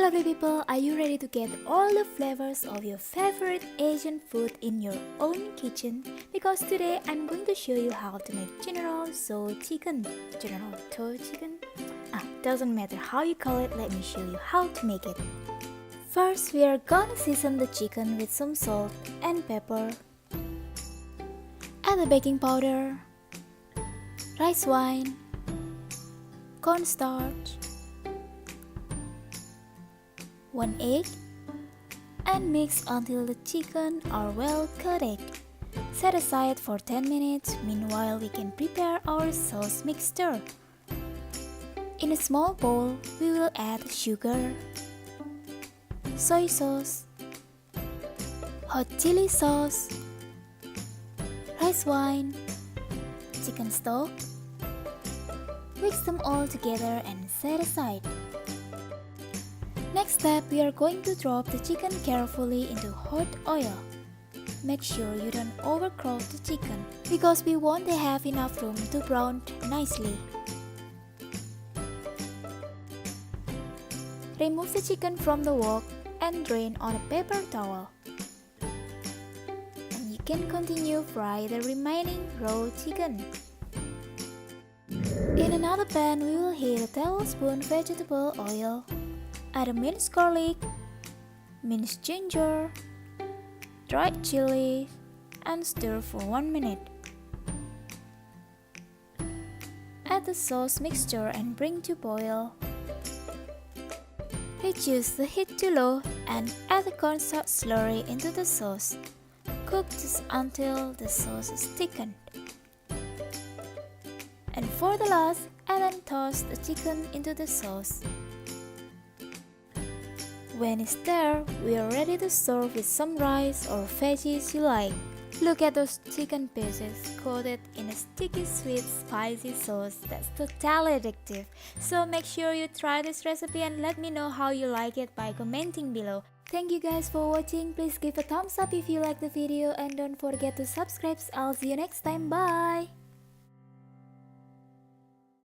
lovely people, are you ready to get all the flavors of your favorite Asian food in your own kitchen? Because today I'm going to show you how to make General Tso Chicken. General Tso Chicken? Doesn't matter how you call it, let me show you how to make it. First, we are gonna season the chicken with some salt and pepper. Add the baking powder, rice wine, cornstarch, 1 egg, and mix until the chicken are well coated. Set aside for 10 minutes. Meanwhile, we can prepare our sauce mixture. In a small bowl, we will add sugar, soy sauce, hot chili sauce, rice wine, chicken stock. Mix them all together and set aside. Next step, we are going to drop the chicken carefully into hot oil. Make sure you don't overcook the chicken because we want to have enough room to brown nicely. Remove the chicken from the wok and drain on a paper towel. And you can continue fry the remaining raw chicken. In another pan, we will heat a tablespoon vegetable oil. Add a minced garlic, minced ginger, dried chili, and stir for 1 minute. Add the sauce mixture and bring to boil. Reduce the heat to low and add the cornstarch slurry into the sauce. Cook just until the sauce is thickened. And for the last, add and toss the chicken into the sauce. When it's there, we are ready to serve with some rice or veggies you like. Look at those chicken pieces coated in a sticky, sweet, spicy sauce that's totally addictive. So make sure you try this recipe and let me know how you like it by commenting below. Thank you guys for watching. Please give a thumbs up if you like the video and don't forget to subscribe. I'll see you next time. Bye!